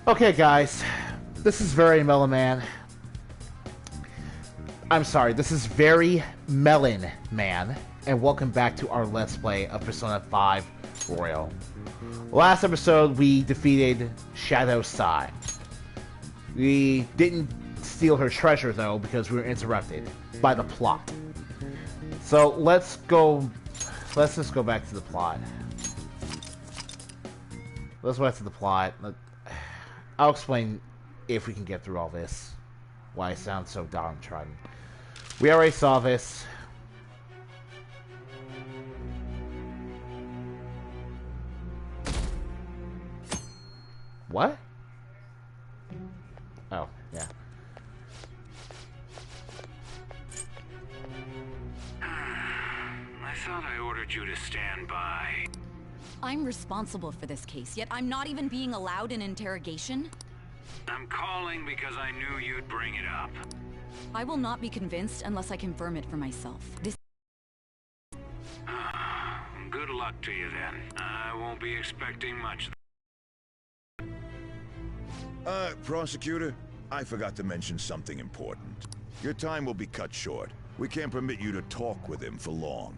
Okay, guys, this is very Melon Man. I'm sorry, this is very Melon Man, and welcome back to our Let's Play of Persona 5 Royal. Last episode, we defeated Shadow Sai. We didn't steal her treasure, though, because we were interrupted by the plot. So, let's just go back to the plot. Let's go back to the plot. I'll explain if we can get through all this. Why I sound so downtrodden. We already saw this. What? Oh, yeah. I thought I ordered you to stand by. I'm responsible for this case, yet I'm not even being allowed an interrogation? I'm calling because I knew you'd bring it up. I will not be convinced unless I confirm it for myself. Good luck to you then. I won't be expecting much. Prosecutor, I forgot to mention something important. Your time will be cut short. We can't permit you to talk with him for long.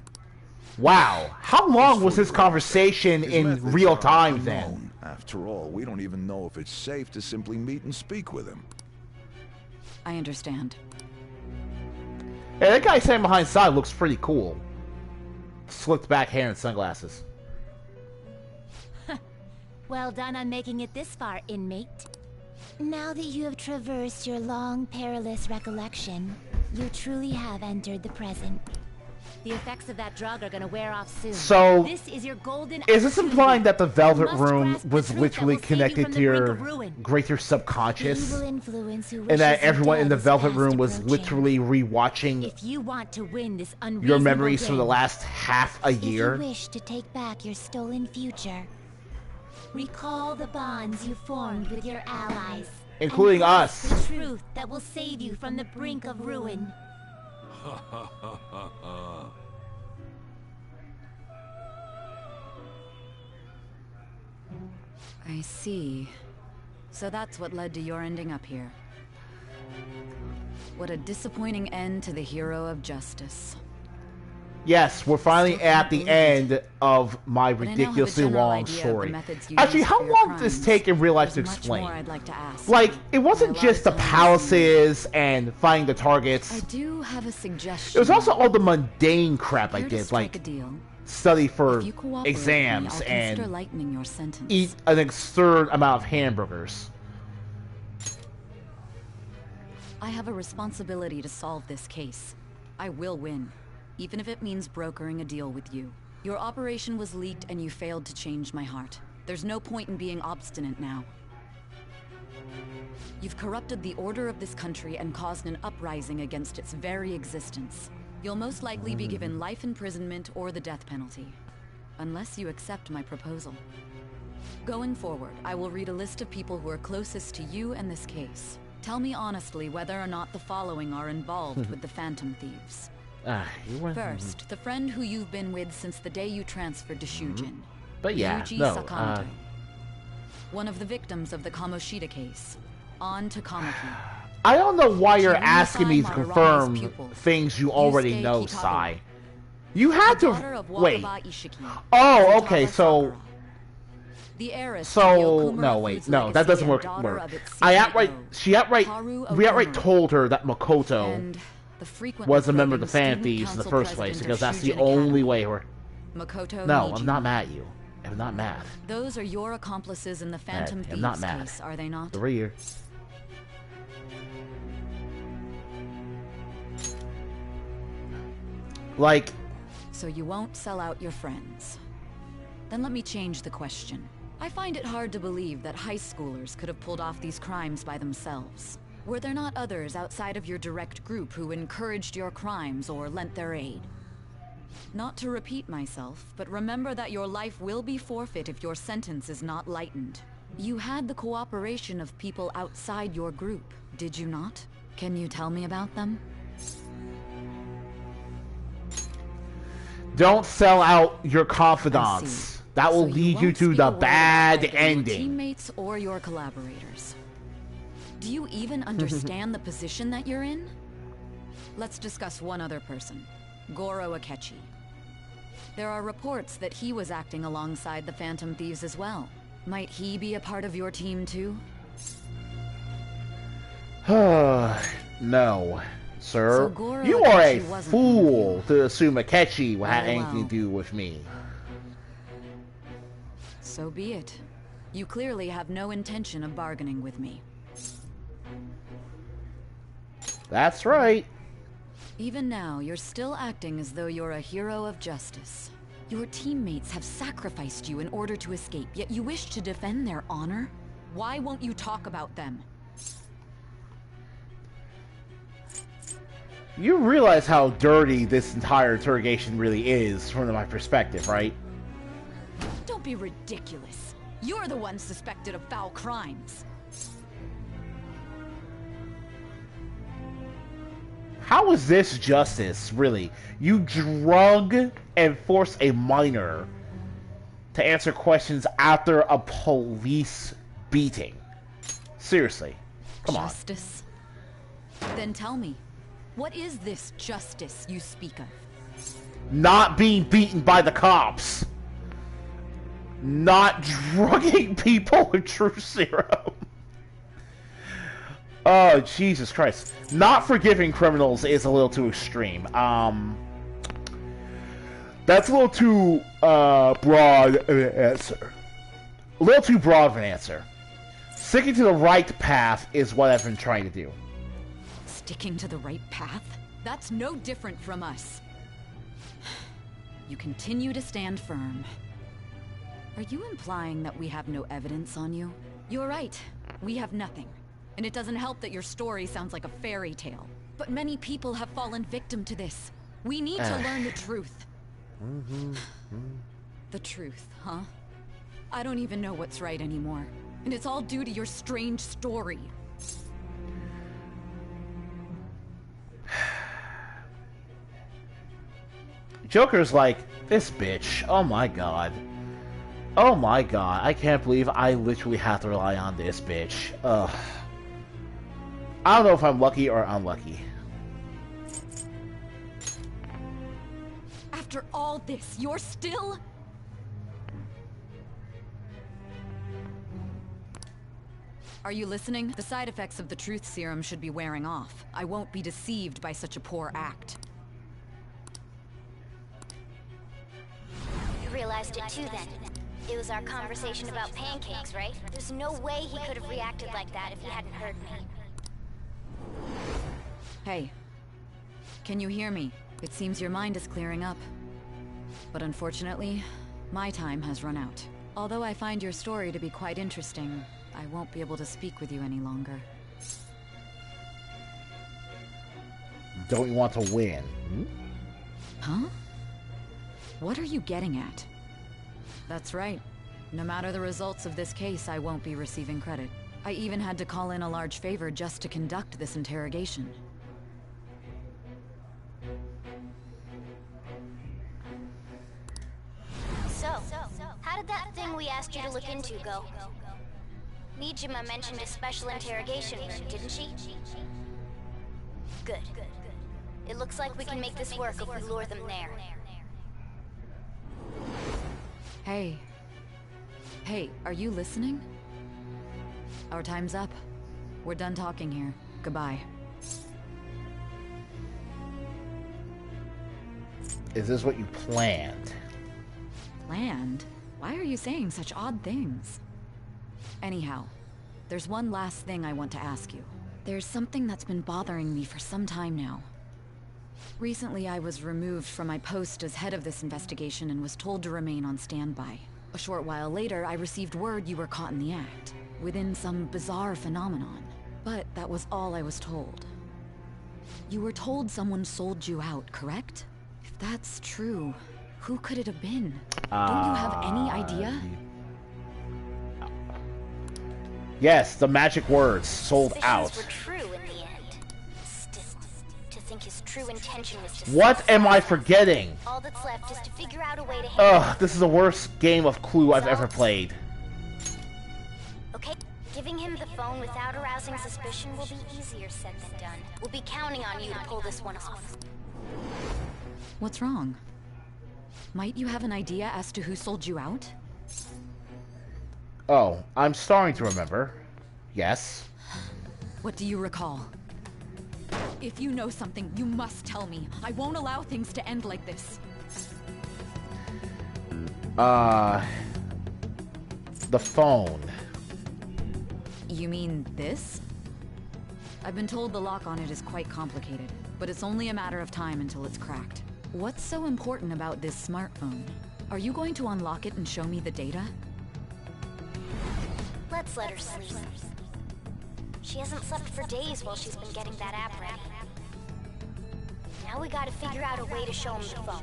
Wow, how long was this conversation in real time then? After all, we don't even know if it's safe to simply meet and speak with him. I understand. Hey, that guy standing behind Sai looks pretty cool. Slicked back hair and sunglasses. Well done on making it this far, inmate. Now that you have traversed your long, perilous recollection, you truly have entered the present. The effects of that drug are gonna wear off soon. So, this is your golden is this implying that the Velvet Room was the literally connected to your greater subconscious? And that everyone in the Velvet Room was literally rewatching if you want to win this your memories from the last half a year? If you wish to take back your stolen future, recall the bonds you formed with your allies. Including us. The truth that will save you from the brink of ruin. I see. So that's what led to your ending up here. What a disappointing end to the hero of justice. Yes, we're finally at the end of my ridiculously long story. Actually, how long did this take in real life to explain? Like, it wasn't just the palaces and finding the targets. I do have a suggestion. It was also all the mundane crap I did, like study for exams and eat an absurd amount of hamburgers. I have a responsibility to solve this case. I will win. Even if it means brokering a deal with you. Your operation was leaked and you failed to change my heart. There's no point in being obstinate now. You've corrupted the order of this country and caused an uprising against its very existence. You'll most likely be given life imprisonment or the death penalty. Unless you accept my proposal. Going forward, I will read a list of people who are closest to you and this case. Tell me honestly whether or not the following are involved with the Phantom Thieves. First, the friend who you've been with since the day you transferred to Shujin. But yeah, Yuji no, Sakamoto. One of the victims of the Kamoshida case. On to Kamaki. I don't know why you're asking me to confirm things you already know, Sai. You had to... Wait. Oh, okay, so... no, wait, no, that doesn't work. We outright told her that Makoto was a member of the Phantom Thieves in the first place, because that's the only way we're... No, I'm not mad at you. I'm not mad. Those are your accomplices in the Phantom Thieves case, are they not? Over here. Like... So you won't sell out your friends. Then let me change the question. I find it hard to believe that high schoolers could have pulled off these crimes by themselves. Were there not others outside of your direct group who encouraged your crimes or lent their aid? Not to repeat myself, but remember that your life will be forfeit if your sentence is not lightened. You had the cooperation of people outside your group, did you not? Can you tell me about them? Don't sell out your confidants. That will So lead you won't to speak the a word about bad either your ending. teammates or your collaborators. Do you even understand the position that you're in? Let's discuss one other person, Goro Akechi. There are reports that he was acting alongside the Phantom Thieves as well. Might he be a part of your team too? No, sir. So Goro You are a Akechi wasn't fool one of to assume Akechi will have Very anything well. to do with me. So be it. You clearly have no intention of bargaining with me. That's right. Even now, you're still acting as though you're a hero of justice. Your teammates have sacrificed you in order to escape, yet you wish to defend their honor? Why won't you talk about them? You realize how dirty this entire interrogation really is from my perspective, right? Don't be ridiculous. You're the one suspected of foul crimes. How is this justice, really? You drug and force a minor to answer questions after a police beating. Seriously. Come on. Justice? Then tell me, what is this justice you speak of? Not being beaten by the cops. Not drugging people with truth serum. Oh, Jesus Christ. Not forgiving criminals is a little too extreme. That's a little too broad of an answer. A little too broad of an answer. Sticking to the right path is what I've been trying to do. Sticking to the right path? That's no different from us. You continue to stand firm. Are you implying that we have no evidence on you? You're right. We have nothing. And it doesn't help that your story sounds like a fairy tale. But many people have fallen victim to this. We need to learn the truth. The truth, huh? I don't even know what's right anymore. And it's all due to your strange story. Joker's like, this bitch. Oh my god. Oh my god. I can't believe I literally have to rely on this bitch. Ugh. I don't know if I'm lucky or unlucky. After all this, you're still... Are you listening? The side effects of the truth serum should be wearing off. I won't be deceived by such a poor act. You realized it too then. It was our conversation about pancakes, right? There's no way he could have reacted like that if he hadn't heard me. Hey. Can you hear me? It seems your mind is clearing up. But unfortunately, my time has run out. Although I find your story to be quite interesting, I won't be able to speak with you any longer. Don't you want to win? Huh? What are you getting at? That's right. No matter the results of this case, I won't be receiving credit. I even had to call in a large favor just to conduct this interrogation. So, how did that thing we asked you to look into go? Nijima mentioned a special interrogation room, didn't she? Good. It looks like we can make this work if we lure them there. Hey. Hey, are you listening? Our time's up. We're done talking here. Goodbye. Is this what you planned? Planned? Why are you saying such odd things? Anyhow, there's one last thing I want to ask you. There's something that's been bothering me for some time now. Recently, I was removed from my post as head of this investigation and was told to remain on standby. A short while later, I received word you were caught in the act, within some bizarre phenomenon. But that was all I was told. You were told someone sold you out, correct? If that's true, who could it have been? Don't you have any idea? Yes, the magic words, sold out. Suspicions were true in the end. Still, to think his true intention was to... What am I forgetting? All that's left is to figure out a way to handle Ugh, this is the worst game of Clue I've ever played. Okay, giving him the phone without arousing suspicion will be easier said than done. We'll be counting on you to pull this one off. What's wrong? Might you have an idea as to who sold you out? Oh, I'm starting to remember. Yes. What do you recall? If you know something, you must tell me. I won't allow things to end like this. The phone. You mean this? I've been told the lock on it is quite complicated, but it's only a matter of time until it's cracked. What's so important about this smartphone? Are you going to unlock it and show me the data? Let's let her sleep. She hasn't slept for days while she's been getting that app ready. Now we gotta figure out a way to show him the phone.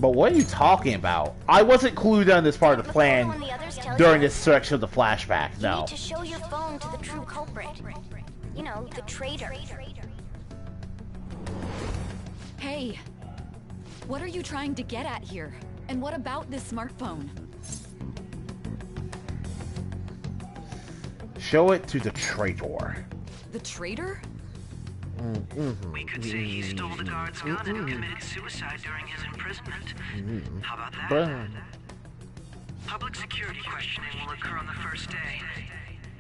But what are you talking about? I wasn't clued on this part of the plan during this section of the flashback, You no. need to show your phone to the true culprit. You know, the traitor. Hey! What are you trying to get at here? And what about this smartphone? Show it to the traitor. The traitor? We could say he stole the guard's gun and committed suicide during his imprisonment. How about that? Public security questioning will occur on the first day.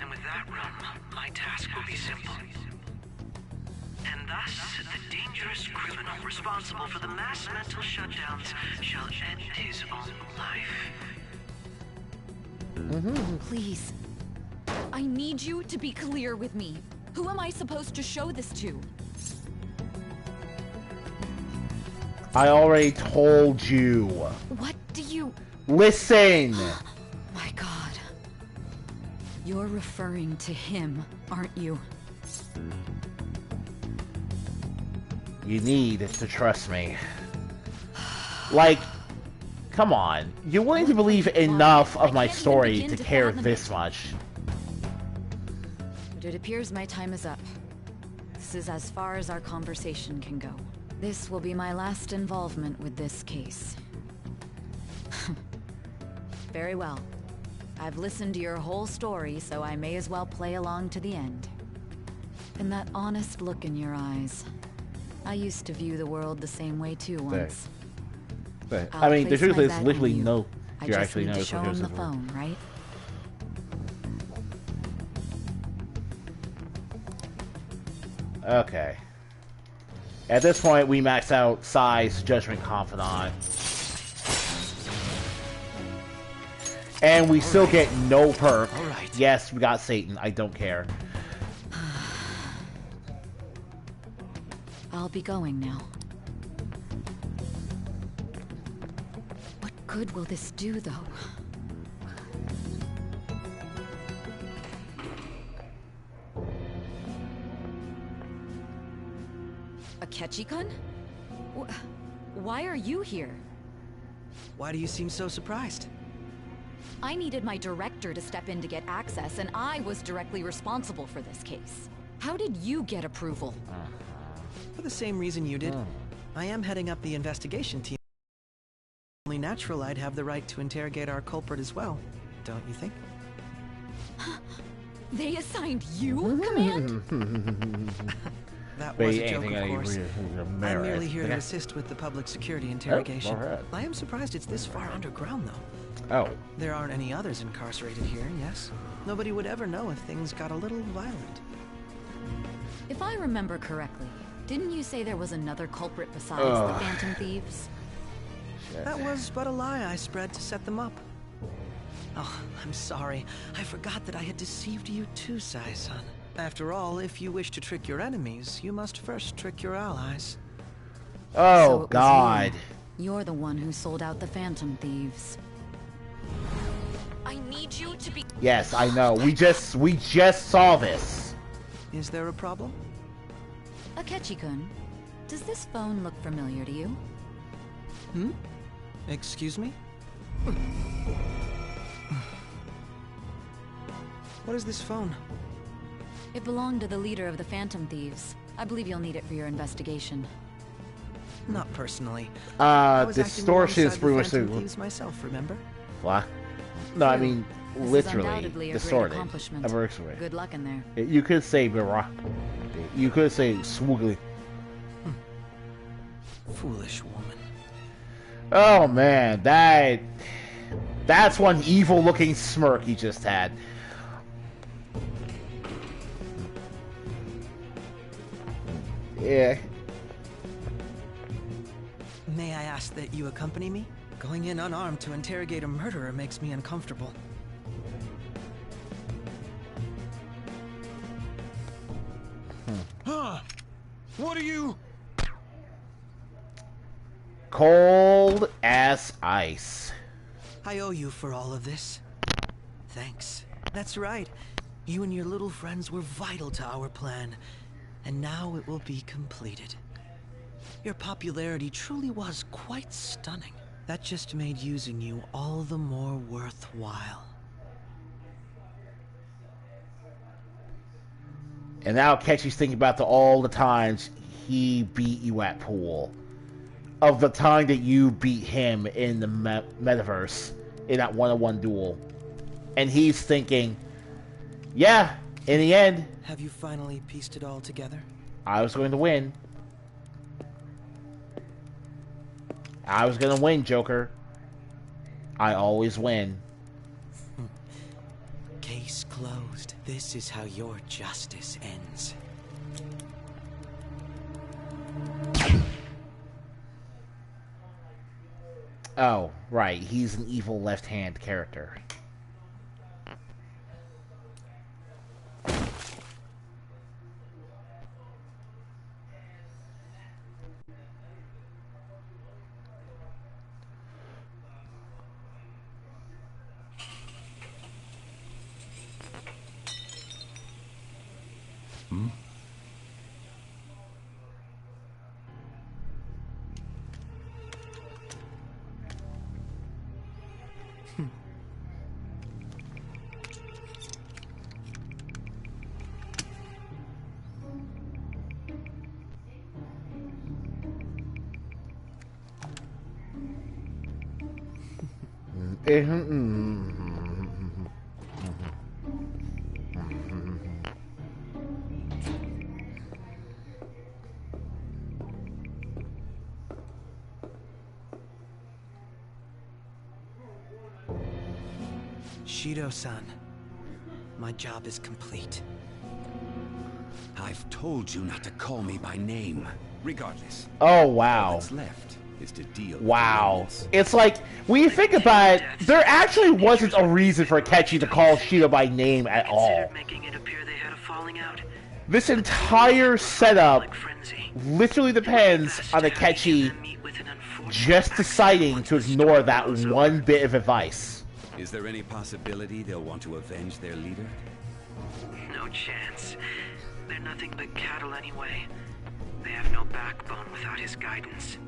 And with that room, my task will be simple. And thus, the dangerous criminal responsible for the mass mental shutdowns shall end his own life. Please. I need you to be clear with me. Who am I supposed to show this to? I already told you. What do you... Listen! My God. You're referring to him, aren't you? You need to trust me. Like, come on. You're willing to believe enough of my story to care this much. But it appears my time is up. This is as far as our conversation can go. This will be my last involvement with this case. Very well. I've listened to your whole story, so I may as well play along to the end. And that honest look in your eyes. I used to view the world the same way too once. I mean, there's place my usually bet literally on you. no... I You just actually need know to show him the phone, right? Okay. At this point, we max out Psy's Judgment Confidant. And we still get no perk. Yes, we got Satan. I don't care. I'll be going now. What good will this do, though? Akechi-kun? Why are you here? Why do you seem so surprised? I needed my director to step in to get access, and I was directly responsible for this case. How did you get approval? For the same reason you did. I am heading up the investigation team. Only natural I'd have the right to interrogate our culprit as well, don't you think? They assigned you command? That was a joke, of course. I'm merely here to assist with the public security interrogation. I am surprised it's this far underground, though. Oh. There aren't any others incarcerated here, yes? Nobody would ever know if things got a little violent. If I remember correctly, didn't you say there was another culprit besides the Phantom Thieves? That was but a lie I spread to set them up. Oh, I'm sorry. I forgot that I had deceived you too, Sai-san. After all, if you wish to trick your enemies, you must first trick your allies. Oh, So it was God. You're the one who sold out the Phantom Thieves. I need you to be... Yes, I know. We just saw this. Is there a problem? Akechi-kun, does this phone look familiar to you? Excuse me? What is this phone? It belonged to the leader of the Phantom Thieves. I believe you'll need it for your investigation. Not personally. I was acting Distortion is alongside pretty the much Phantom the... Thieves myself, remember? What? No, I mean, This is literally, undoubtedly a great distorted. accomplishment. Anniversary. Good luck in there. You could say Barack. You could say swoogly. Foolish woman. Oh man, that's one evil looking smirk he just had. Yeah. May I ask that you accompany me? Going in unarmed to interrogate a murderer makes me uncomfortable. Huh? What are you? Cold as ice. I owe you for all of this. Thanks. That's right. You and your little friends were vital to our plan, and now it will be completed. Your popularity truly was quite stunning. That just made using you all the more worthwhile. And now Ketchy's thinking about all the times he beat you at pool. Of the time that you beat him in the metaverse in that one-on-one duel. And he's thinking, yeah, in the end, Have you finally pieced it all together? I was going to win. I was going to win, Joker. I always win. Case closed. This is how your justice ends. Oh, right. He's an evil left-hand character. Shido-san, my job is complete. I've told you not to call me by name. Regardless, Oh, wow. what's left is to deal with Wow. the remnants. It's like, when you think about it, there actually wasn't a reason for Ketchy to call Shido by name at all. Considered making it appear they had a falling out. This entire setup Like frenzy. literally depends on Akechi just deciding to ignore that one bit of advice. Is there any possibility they'll want to avenge their leader? No chance. They're nothing but cattle anyway. They have no backbone without his guidance.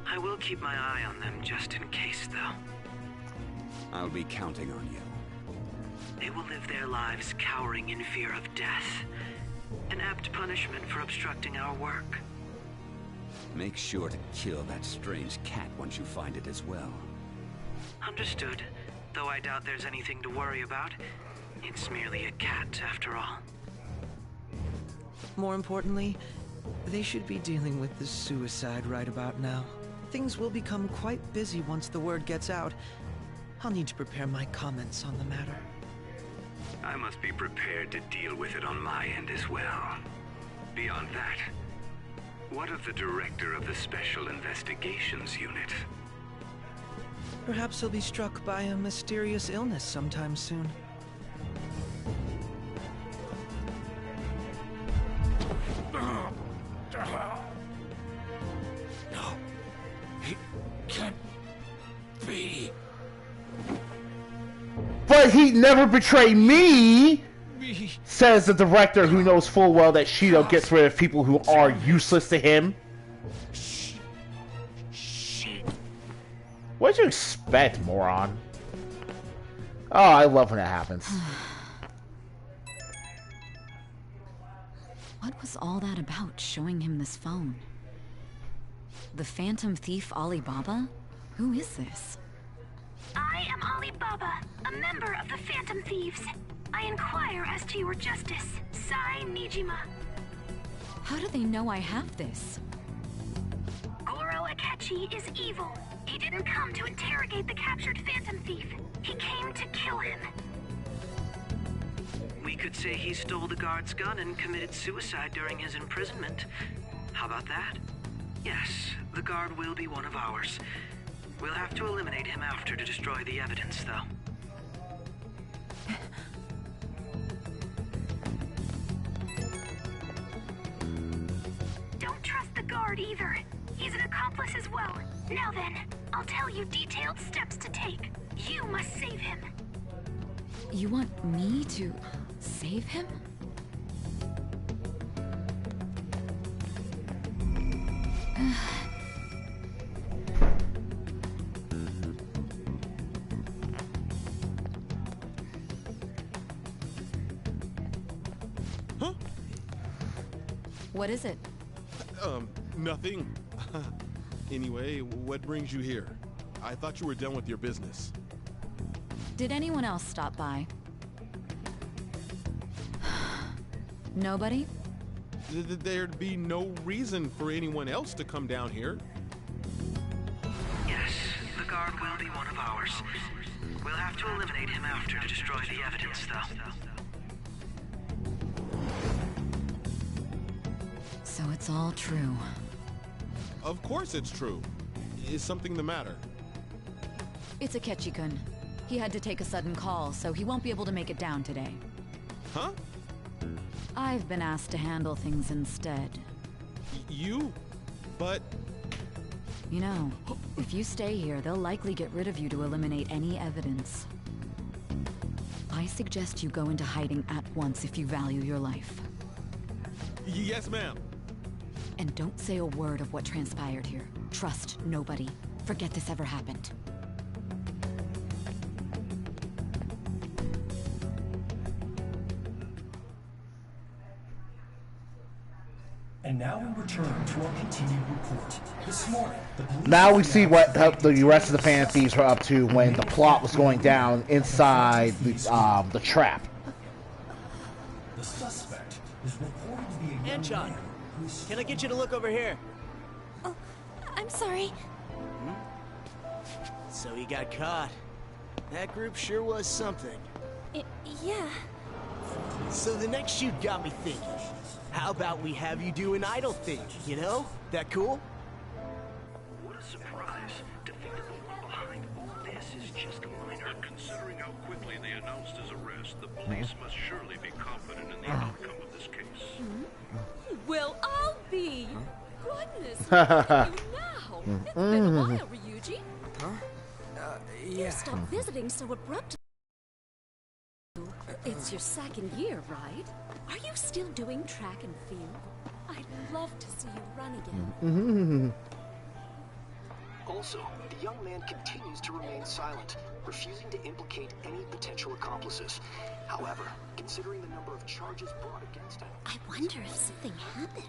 I will keep my eye on them just in case, though. I'll be counting on you. They will live their lives cowering in fear of death. An apt punishment for obstructing our work. Make sure to kill that strange cat once you find it as well. Understood. Though I doubt there's anything to worry about. It's merely a cat, after all. More importantly, they should be dealing with the suicide right about now. Things will become quite busy once the word gets out. I'll need to prepare my comments on the matter. I must be prepared to deal with it on my end as well. Beyond that, what of the director of the Special Investigations Unit? Perhaps he'll be struck by a mysterious illness sometime soon. No, it can't be. But he'd never betray me, says the director who knows full well that Shido gets rid of people who are useless to him. What'd you expect, moron? Oh, I love when that happens. What was all that about, showing him this phone? The Phantom Thief Alibaba? Who is this? I am Alibaba, a member of the Phantom Thieves. I inquire as to your justice, Sai Nijima. How do they know I have this? Goro Akechi is evil. He didn't come to interrogate the captured Phantom Thief. He came to kill him. We could say he stole the guard's gun and committed suicide during his imprisonment. How about that? Yes, the guard will be one of ours. We'll have to eliminate him after to destroy the evidence, though. Don't trust the guard either. He's an accomplice as well. Now then, I'll tell you detailed steps to take. You must save him. You want me to save him? Huh? What is it? Nothing. Anyway, what brings you here? I thought you were done with your business. Did anyone else stop by? Nobody? There'd be no reason for anyone else to come down here. Yes, the guard will be one of ours. We'll have to eliminate him after to destroy the evidence, though. So it's all true. Of course it's true. Is something the matter? It's Akechi-kun. He had to take a sudden call, so he won't be able to make it down today. Huh? I've been asked to handle things instead. You? But... You know, if you stay here, they'll likely get rid of you to eliminate any evidence. I suggest you go into hiding at once if you value your life. Yes, ma'am. And don't say a word of what transpired here. Trust nobody. Forget this ever happened. And now we return to our continued report. This morning, the police Now we see what the rest of the Phantom Thieves were up to when the plot was going down inside the trap. The suspect is reported to be a Anchon, can I get you to look over here? Oh, I'm sorry. So he got caught. That group sure was something. Yeah. So the next shoot got me thinking. How about we have you do an idol thing, you know? That cool? What a surprise. Defeated the one behind all this is just a minor. Considering how quickly they announced his arrest, the police must surely be confident in the outcome of this case. Well, I'll be. Goodness, look at you now. It's been a while, Ryuji. Huh? You stopped visiting so abruptly. It's your second year, right? Are you still doing track and field? I'd love to see you run again. Also, the young man continues to remain silent, refusing to implicate any potential accomplices. However, considering the number of charges brought against him... I wonder if something happened.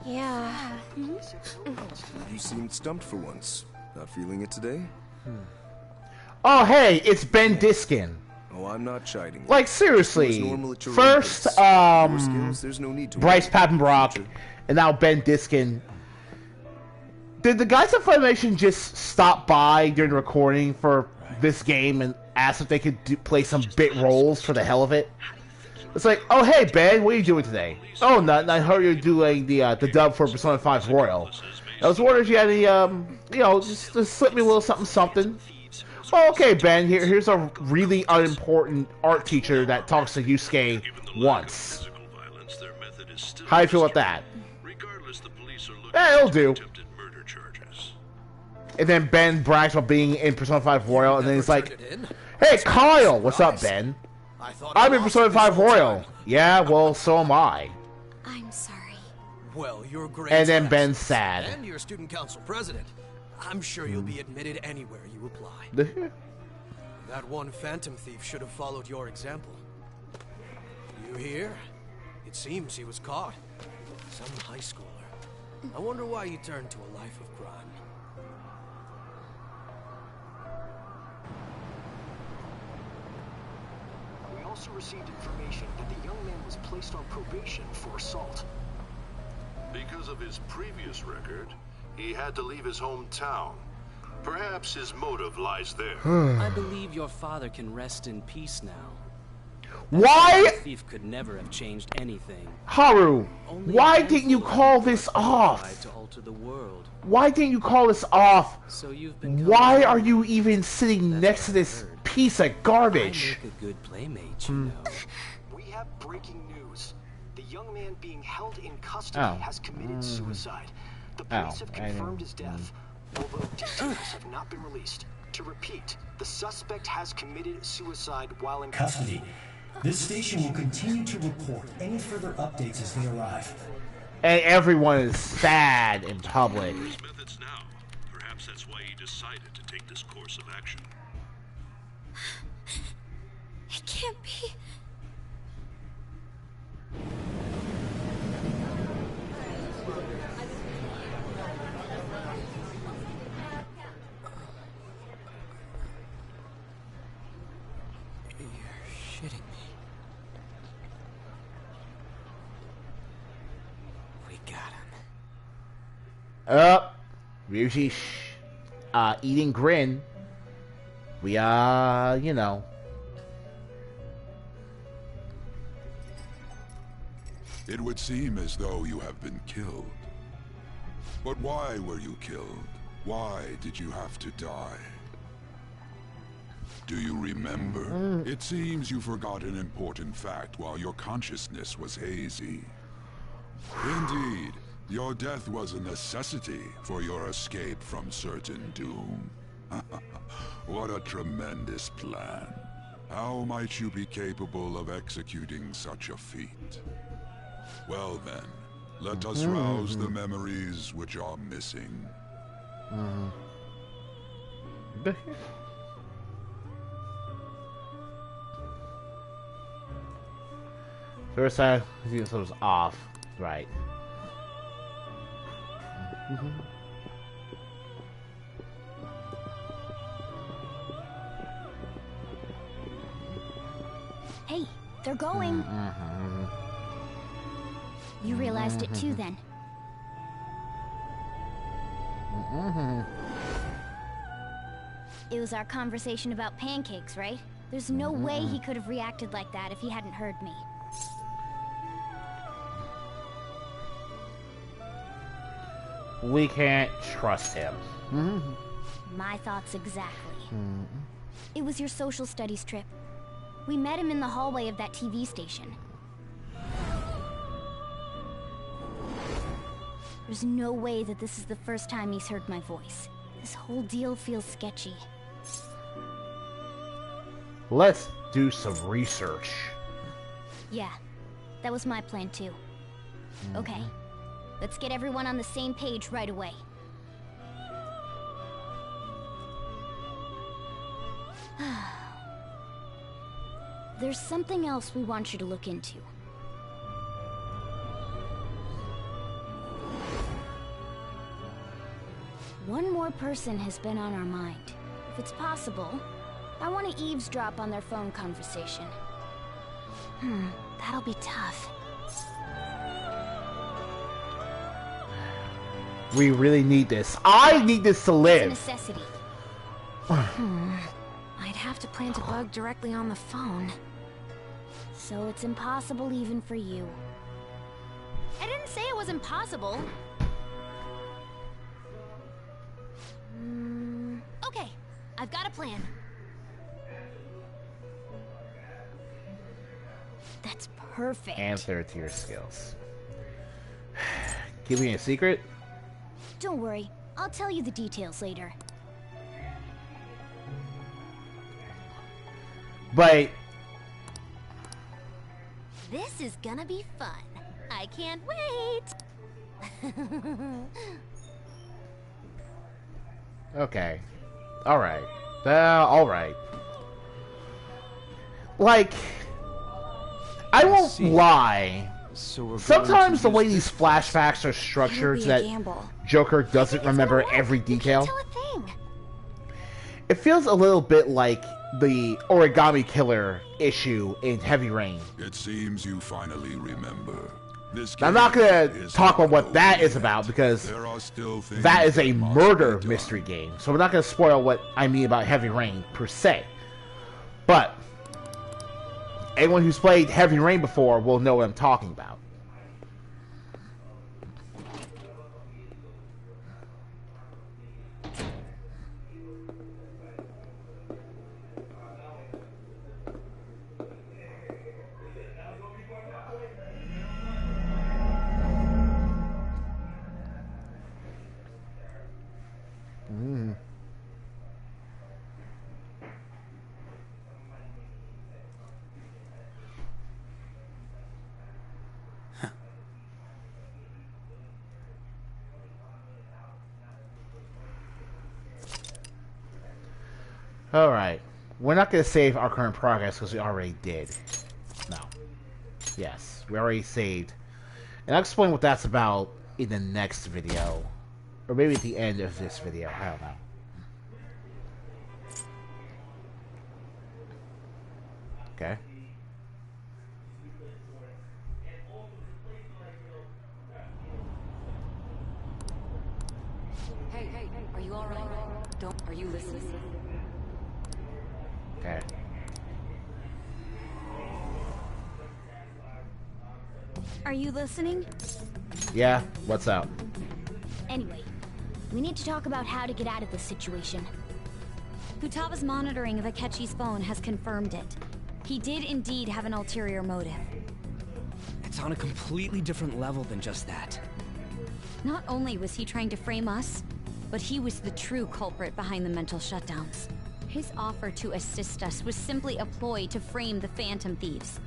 Yeah. You seemed stumped for once. Not feeling it today? Oh, hey, it's Ben Diskin. Oh, I'm not chiding. Like, seriously. First, there's no need to Bryce Papenbrock, and now Ben Diskin. Did the guys at Funimation just stop by during the recording for this game and ask if they could play some bit roles for the hell of it? It's like, oh, hey, Ben, what are you doing today? Oh, nothing. I heard you're doing the dub for Persona 5 Royal. I was wondering if you had any, you know, just slip me a little something. Oh, okay, Ben, here's a really unimportant art teacher that talks to Yusuke once. How do you feel about that? It'll do. And then Ben brags about being in Persona 5 Royal, and then he's like, hey, Kyle, what's up, Ben? I'm in Persona 5 Royal. Yeah, well, so am I. I'm sorry. Well, you're great. And then Ben's sad. And you're student council president. I'm sure you'll be admitted anywhere you apply. That one Phantom Thief should have followed your example. You hear? It seems he was caught. Some high schooler. I wonder why you turned to a life of crime. We also received information that the young man was placed on probation for assault. Because of his previous record, he had to leave his hometown. Perhaps his motive lies there. I believe your father can rest in peace now. Why? The thief could never have changed anything. Haru, why didn't you call this off? To alter the world. Why didn't you call this off? So you've been. Why are you even sitting next to this piece of garbage? I make a good playmate, you know. We have breaking news. The young man being held in custody has committed suicide. The police have confirmed his death, although details have not been released. To repeat, the suspect has committed suicide while in custody. This station will continue to report any further updates as they arrive. And everyone is sad in public. His methods now. Perhaps that's why he decided to take this course of action. It can't be. You're shitting me. We got him. Ryuji, eating grin. We, you know. It would seem as though you have been killed. But why were you killed? Why did you have to die? Do you remember? It seems you forgot an important fact while your consciousness was hazy. Indeed, your death was a necessity for your escape from certain doom. What a tremendous plan. How might you be capable of executing such a feat? Well then, let us rouse the memories which are missing. First I see this was off. Right. Hey, they're going. You realized it too, then. It was our conversation about pancakes, right? There's no way he could have reacted like that if he hadn't heard me. We can't trust him. My thoughts exactly. It was your social studies trip. We met him in the hallway of that TV station. There's no way that this is the first time he's heard my voice. This whole deal feels sketchy. Let's do some research. Yeah, that was my plan too. Okay, let's get everyone on the same page right away. There's something else we want you to look into. One more person has been on our mind. If it's possible, I want to eavesdrop on their phone conversation. That'll be tough. We really need this. I need this to live. It's a necessity. I'd have to plant a bug directly on the phone. So it's impossible even for you. I didn't say it was impossible. Okay, I've got a plan. That's perfect. Answer to your skills. Keeping a secret? Don't worry, I'll tell you the details later. But this is gonna be fun. I can't wait. okay. Alright. Alright. Like, I won't lie. Sometimes the way these flashbacks are structured that Joker doesn't remember every detail. It feels a little bit like the Origami Killer issue in Heavy Rain. It seems you finally remember. I'm not going to talk about what that is about because that is a murder mystery game. So we're not going to spoil what I mean about Heavy Rain per se. But anyone who's played Heavy Rain before will know what I'm talking about. Alright. We're not going to save our current progress because we already did. No. Yes, we already saved. And I'll explain what that's about in the next video. Or maybe at the end of this video. I don't know. Okay. Hey, are you alright? Are you listening? Okay. Are you listening? Yeah, what's up? Anyway, we need to talk about how to get out of this situation. Futaga's monitoring of Akechi's phone has confirmed it. He did indeed have an ulterior motive. It's on a completely different level than just that. Not only was he trying to frame us, but he was the true culprit behind the mental shutdowns. His offer to assist us was simply a ploy to frame the Phantom Thieves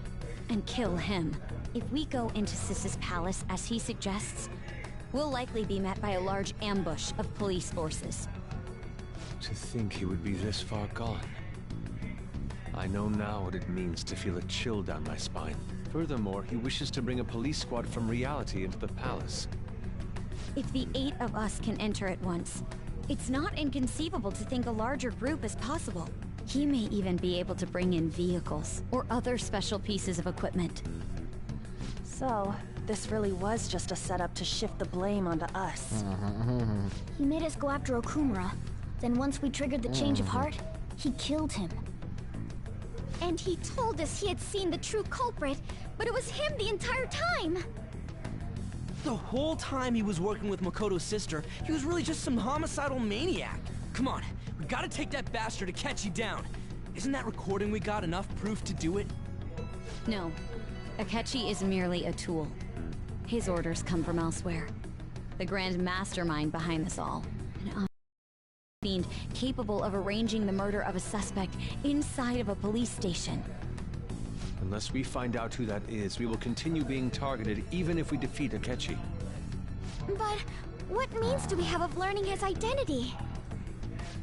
and kill him. If we go into Sis's palace as he suggests, we'll likely be met by a large ambush of police forces. To think he would be this far gone. I know now what it means to feel a chill down my spine. Furthermore, he wishes to bring a police squad from reality into the palace. If the 8 of us can enter at once, it's not inconceivable to think a larger group is possible. He may even be able to bring in vehicles or other special pieces of equipment. So, this really was just a setup to shift the blame onto us. He made us go after Okumura. Then once we triggered the change of heart, he killed him. And he told us he had seen the true culprit, but it was him the entire time! The whole time he was working with Makoto's sister, he was really just some homicidal maniac. Come on, we gotta take that bastard Akechi down. Isn't that recording we got enough proof to do it? No. Akechi is merely a tool. His orders come from elsewhere. The grand mastermind behind this all. An fiend capable of arranging the murder of a suspect inside of a police station. Unless we find out who that is, we will continue being targeted even if we defeat Akechi. But what means do we have of learning his identity?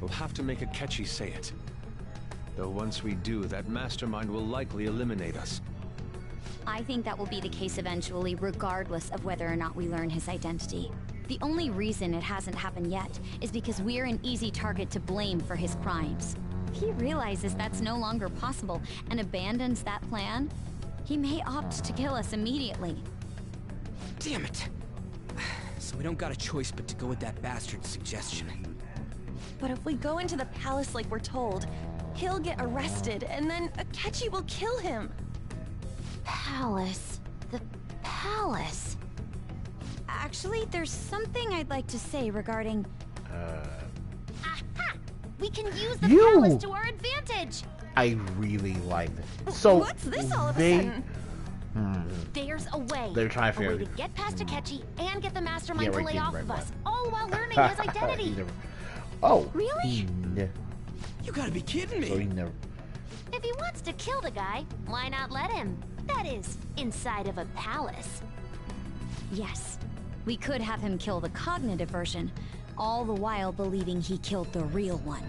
We'll have to make Akechi say it. Though once we do, that mastermind will likely eliminate us. I think that will be the case eventually, regardless of whether or not we learn his identity. The only reason it hasn't happened yet is because we're an easy target to blame for his crimes. He realizes that's no longer possible and abandons that plan. He may opt to kill us immediately. Damn it! So we don't got a choice but to go with that bastard's suggestion. But if we go into the palace like we're told, he'll get arrested and then Akechi will kill him. Palace. The palace. Actually, there's something I'd like to say regarding... Aha! We can use the palace to our advantage! I really like this. So, what's this all of a sudden? There's a way. They're trying to figure to get past Akechi and get the mastermind to lay off of us, all while learning his identity. Oh. Really? You gotta be kidding me. So if he wants to kill the guy, why not let him? That is, inside of a palace. Yes, we could have him kill the cognitive version, all the while believing he killed the real one.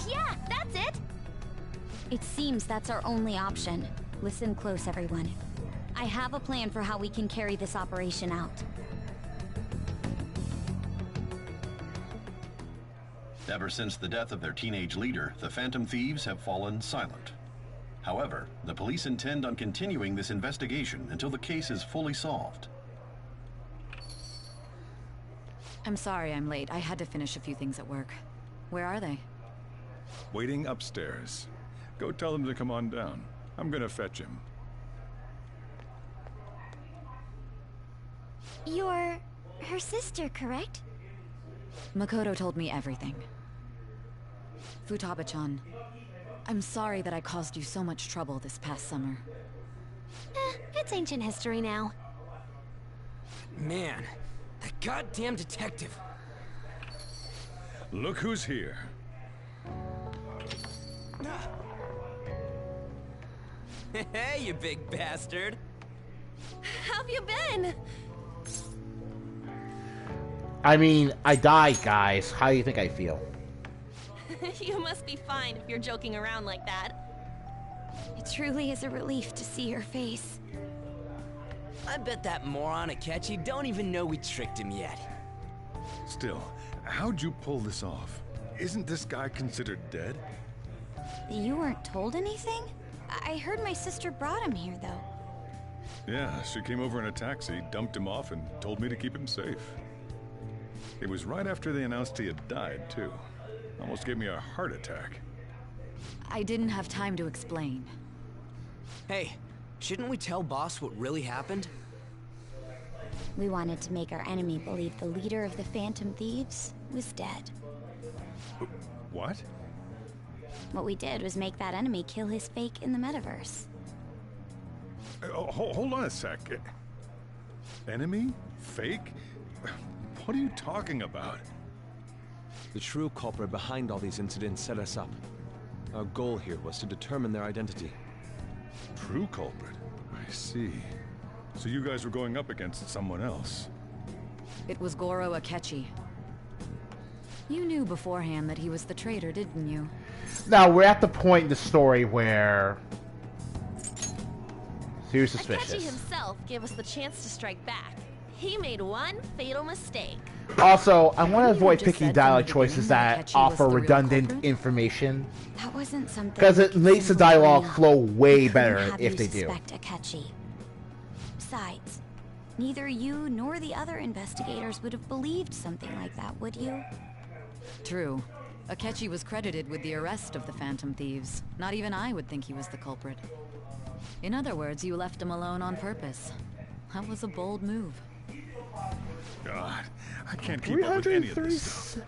Yeah, that's it! It seems that's our only option. Listen close, everyone. I have a plan for how we can carry this operation out. Ever since the death of their teenage leader, the Phantom Thieves have fallen silent. However, the police intend on continuing this investigation until the case is fully solved. I'm sorry I'm late. I had to finish a few things at work. Where are they? Waiting upstairs. Go tell them to come on down. I'm gonna fetch him. You're her sister, correct? Makoto told me everything. Futaba-chan, I'm sorry that I caused you so much trouble this past summer. It's ancient history now. Man, that goddamn detective. Look who's here. Hey, you big bastard. How've you been? I mean, I died, guys. How do you think I feel? You must be fine if you're joking around like that. It truly is a relief to see your face. I bet that moron Akechi don't even know we tricked him yet. Still, how'd you pull this off? Isn't this guy considered dead? You weren't told anything? I heard my sister brought him here, though. Yeah, she came over in a taxi, dumped him off, and told me to keep him safe. It was right after they announced he had died, too. Almost gave me a heart attack. I didn't have time to explain. Hey, shouldn't we tell Boss what really happened? We wanted to make our enemy believe the leader of the Phantom Thieves was dead. What? What we did was make that enemy kill his fake in the metaverse. Hold on a sec. Enemy? Fake? What are you talking about? The true culprit behind all these incidents set us up. Our goal here was to determine their identity. True culprit? I see. So you guys were going up against someone else? It was Goro Akechi. You knew beforehand that he was the traitor, didn't you? Now, we're at the point in the story where you're suspicious. Akechi himself gave us the chance to strike back. He made one fatal mistake. Also, I want to avoid picking dialogue choices that offer redundant information. That wasn't something because it makes the dialogue flow way better if they do. Akechi. Besides, neither you nor the other investigators would have believed something like that, would you? True. Akechi was credited with the arrest of the Phantom Thieves. Not even I would think he was the culprit. In other words, you left him alone on purpose. That was a bold move. God, I can't keep up with any of this stuff.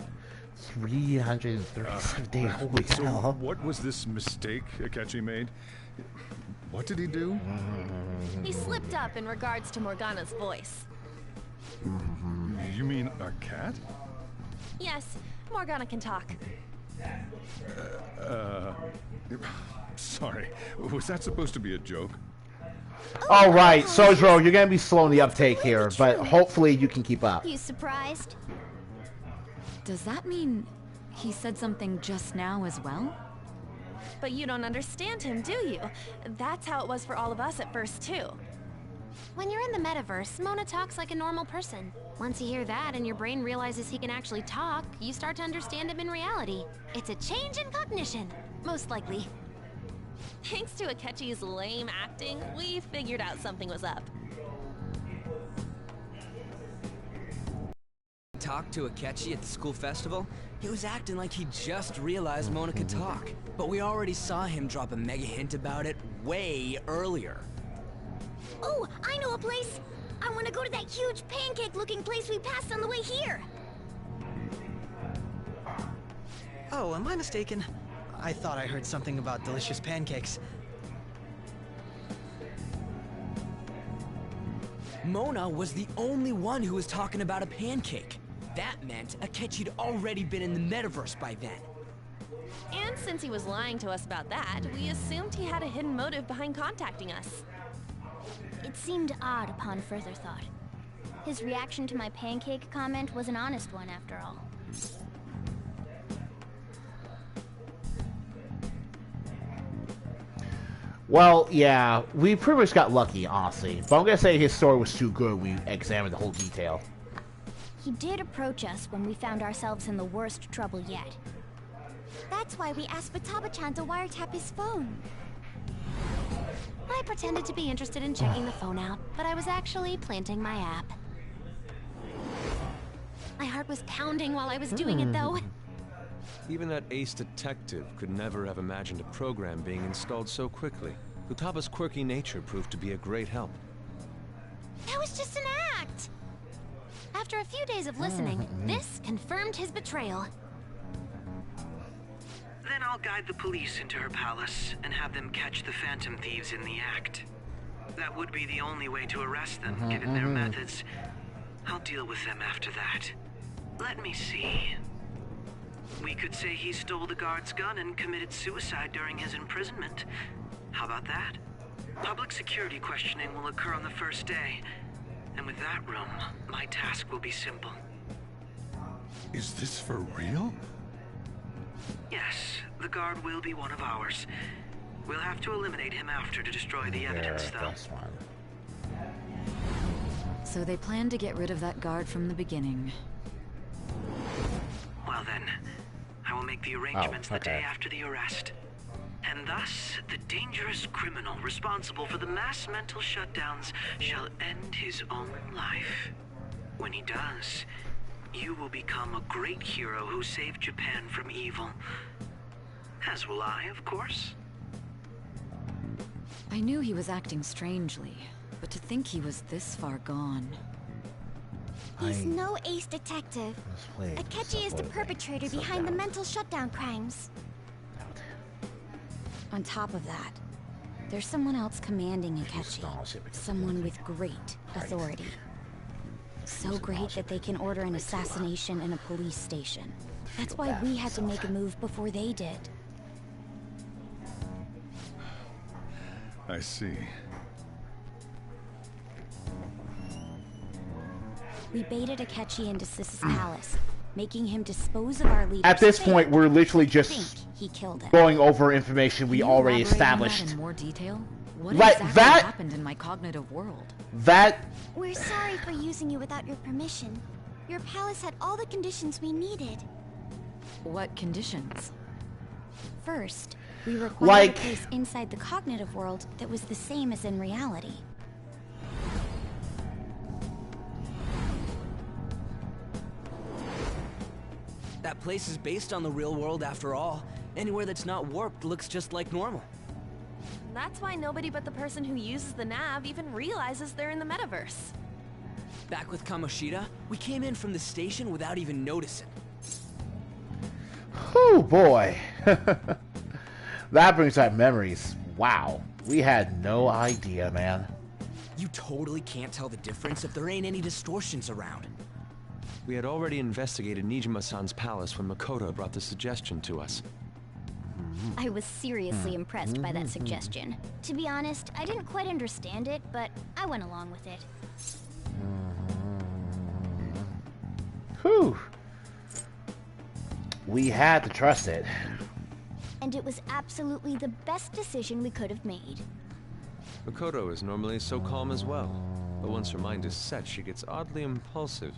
337 days. Holy so hell. What was this mistake Akechi made? What did he do? He slipped up in regards to Morgana's voice. You mean a cat? Yes, Morgana can talk. Sorry. Was that supposed to be a joke? All right, Sojiro, you're gonna be slow in the uptake here, but hopefully you can keep up. You surprised? Does that mean he said something just now as well? But you don't understand him, do you? That's how it was for all of us at first, too. When you're in the metaverse, Mona talks like a normal person. Once you hear that and your brain realizes he can actually talk, you start to understand him in reality. It's a change in cognition, most likely. Thanks to Akechi's lame acting, we figured out something was up. Talked to Akechi at the school festival? He was acting like he just realized Mona could talk. But we already saw him drop a mega hint about it way earlier. Oh, I know a place! I want to go to that huge pancake-looking place we passed on the way here! Oh, am I mistaken? I thought I heard something about delicious pancakes. Mona was the only one who was talking about a pancake. That meant Akechi'd already been in the metaverse by then. And since he was lying to us about that, we assumed he had a hidden motive behind contacting us. It seemed odd upon further thought. His reaction to my pancake comment was an honest one, after all. Well, yeah, we pretty much got lucky, honestly. But I'm gonna say his story was too good. We examined the whole detail. He did approach us when we found ourselves in the worst trouble yet. That's why we asked Futaba-chan to wiretap his phone. I pretended to be interested in checking the phone out, but I was actually planting my app. My heart was pounding while I was doing it, though. Even that ace detective could never have imagined a program being installed so quickly. Futaba's quirky nature proved to be a great help. That was just an act! After a few days of listening, this confirmed his betrayal. Then I'll guide the police into her palace and have them catch the Phantom Thieves in the act. That would be the only way to arrest them, given their methods. I'll deal with them after that. Let me see. We could say he stole the guard's gun and committed suicide during his imprisonment. How about that? Public security questioning will occur on the first day. And with that room, my task will be simple. Is this for real? Yes, the guard will be one of ours. We'll have to eliminate him after to destroy the evidence, though. So they planned to get rid of that guard from the beginning. Well then, I will make the arrangements the day after the arrest. And thus, the dangerous criminal responsible for the mass mental shutdowns shall end his own life. When he does, you will become a great hero who saved Japan from evil. As will I, of course. I knew he was acting strangely, but to think he was this far gone. He's no ace detective. Akechi is the perpetrator behind the mental shutdown crimes. On top of that, there's someone else commanding Akechi. Someone with great authority. So great that they can order an assassination in a police station. That's why we had to make a move before they did. I see. We baited Akechi into Sis's palace, making him dispose of our leader's At this fate. point, we're literally just He killed him. going over information we already established. In more detail? What Like, exactly that- happened in my cognitive world? That We're sorry for using you without your permission. Your palace had all the conditions we needed. What conditions? First, we required Like- a place inside the cognitive world that was the same as in reality. That place is based on the real world after all. Anywhere that's not warped looks just like normal. That's why nobody but the person who uses the nav even realizes they're in the metaverse. Back with Kamoshida, we came in from the station without even noticing. Oh boy. That brings back memories. Wow. We had no idea, man. You totally can't tell the difference if there ain't any distortions around. We had already investigated Nijima-san's palace when Makoto brought the suggestion to us. I was seriously impressed by that suggestion. To be honest, I didn't quite understand it, but I went along with it. Whew. We had to trust it. And it was absolutely the best decision we could have made. Makoto is normally so calm as well, but once her mind is set, she gets oddly impulsive.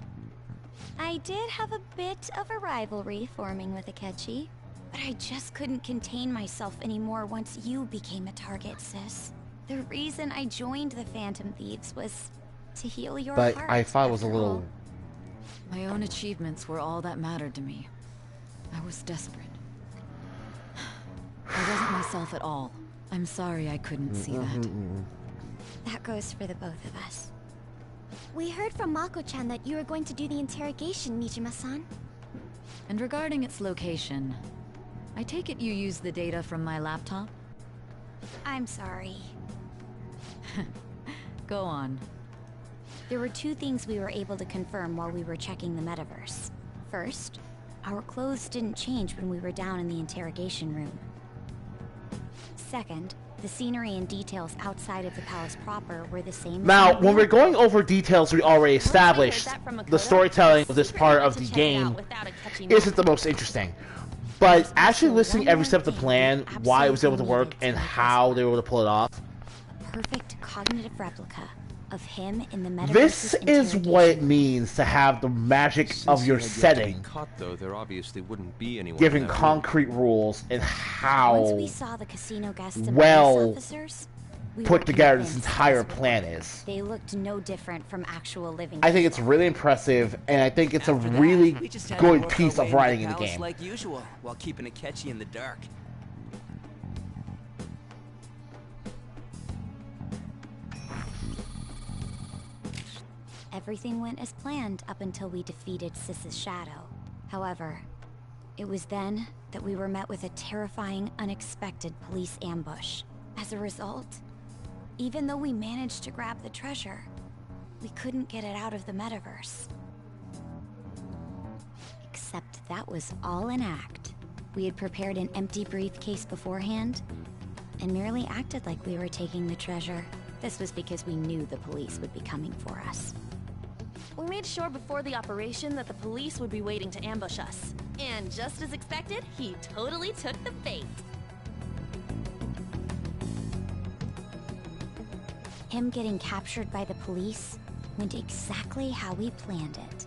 I did have a bit of a rivalry forming with Akechi, but I just couldn't contain myself anymore once you became a target, sis. The reason I joined the Phantom Thieves was to heal your heart. But I thought it was a little... My own achievements were all that mattered to me. I was desperate. I wasn't myself at all. I'm sorry I couldn't see that. That goes for the both of us. We heard from Mako-chan that you were going to do the interrogation, Nijima-san. And regarding its location, I take it you used the data from my laptop? I'm sorry. Go on. There were two things we were able to confirm while we were checking the metaverse. First, our clothes didn't change when we were down in the interrogation room. Second, the scenery and details outside of the palace proper were the same. Now, when we're going over details we already established, the storytelling of this part of the game isn't the most interesting. But actually listening every step of the plan, why it was able to work, and how they were able to pull it off. Perfect cognitive replica of him in the metaverse. This is what it means to have the magic of your setting. Caught, though, there obviously wouldn't be anyone given concrete rules and how once we saw the casino guests and well officers, put together this entire plan is. They looked no different from actual living. I think it's really impressive, and I think it's a really good piece of writing in the game. Like usual, while keeping it catchy in the dark. Everything went as planned up until we defeated Sis's shadow. However, it was then that we were met with a terrifying, unexpected police ambush. As a result, even though we managed to grab the treasure, we couldn't get it out of the metaverse. Except that was all an act. We had prepared an empty briefcase beforehand, and merely acted like we were taking the treasure. This was because we knew the police would be coming for us. We made sure before the operation that the police would be waiting to ambush us. And just as expected, he totally took the bait. Him getting captured by the police went exactly how we planned it.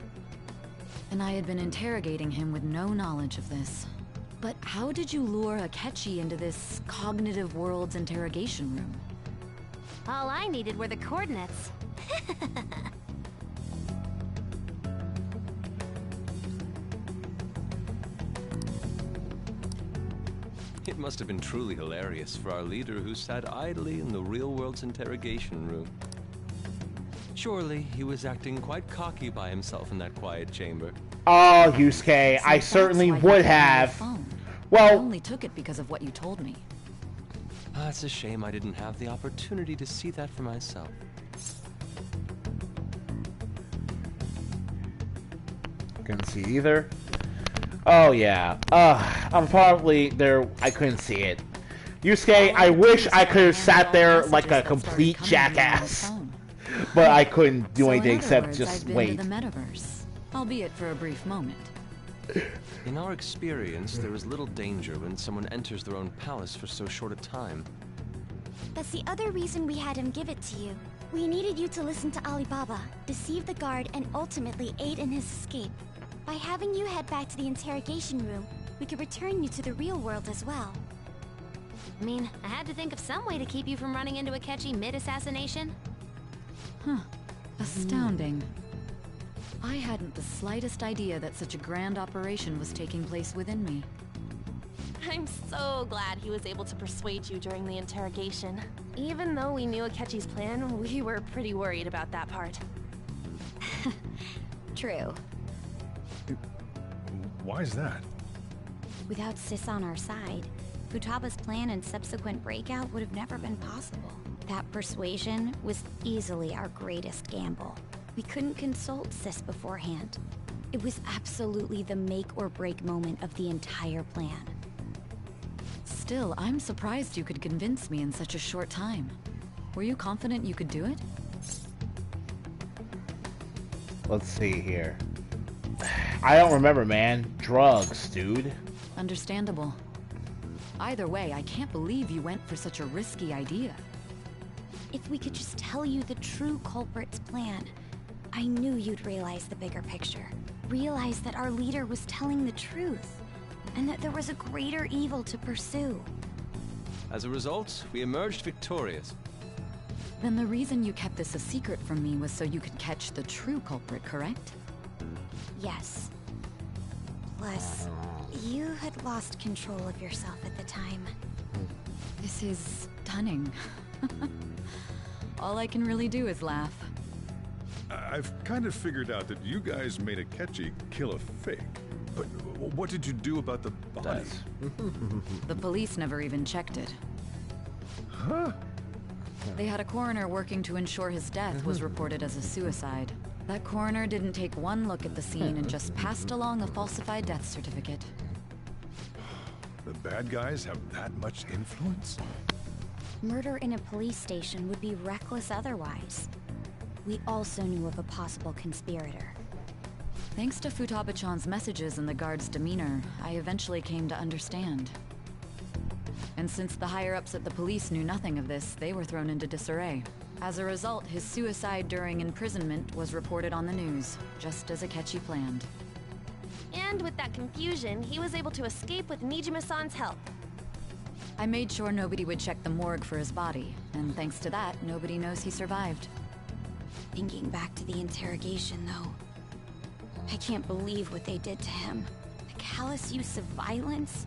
And I had been interrogating him with no knowledge of this. But how did you lure Akechi into this cognitive world's interrogation room? All I needed were the coordinates. It must have been truly hilarious for our leader who sat idly in the real world's interrogation room. Surely he was acting quite cocky by himself in that quiet chamber. Oh, Yusuke, I certainly would have. Well, I only took it because of what you told me. It's a shame I didn't have the opportunity to see that for myself. Couldn't see either. Oh yeah. I'm probably there. I couldn't see it. Yusuke, I wish I could have sat there like a complete jackass, but I couldn't do anything except just wait. To the metaverse, albeit for a brief moment. In our experience, there is little danger when someone enters their own palace for so short a time. That's the other reason we had him give it to you. We needed you to listen to Alibaba, deceive the guard, and ultimately aid in his escape. By having you head back to the interrogation room, we could return you to the real world as well. I mean, I had to think of some way to keep you from running into Akechi mid-assassination. Huh. Astounding. I hadn't the slightest idea that such a grand operation was taking place within me. I'm so glad he was able to persuade you during the interrogation. Even though we knew Akechi's plan, we were pretty worried about that part. True. Why is that? Without Sis on our side, Futaba's plan and subsequent breakout would have never been possible. That persuasion was easily our greatest gamble. We couldn't consult Sis beforehand. It was absolutely the make or break moment of the entire plan. Still, I'm surprised you could convince me in such a short time. Were you confident you could do it? Let's see here. I don't remember, man. Drugs, dude. Understandable. Either way, I can't believe you went for such a risky idea. If we could just tell you the true culprit's plan, I knew you'd realize the bigger picture. Realize that our leader was telling the truth, and that there was a greater evil to pursue. As a result, we emerged victorious. Then the reason you kept this a secret from me was so you could catch the true culprit, correct? Yes. Plus, you had lost control of yourself at the time. This is stunning. All I can really do is laugh. I've kind of figured out that you guys made Akechi kill a fake. But what did you do about the body? The police never even checked it. Huh? They had a coroner working to ensure his death was reported as a suicide. That coroner didn't take one look at the scene and just passed along a falsified death certificate. The bad guys have that much influence? Murder in a police station would be reckless otherwise. We also knew of a possible conspirator. Thanks to Futaba-chan's messages and the guard's demeanor, I eventually came to understand. And since the higher-ups at the police knew nothing of this, they were thrown into disarray. As a result, his suicide during imprisonment was reported on the news, just as Akechi planned. And with that confusion, he was able to escape with Nijima-san's help. I made sure nobody would check the morgue for his body, and thanks to that, nobody knows he survived. Thinking back to the interrogation, though, I can't believe what they did to him. The callous use of violence,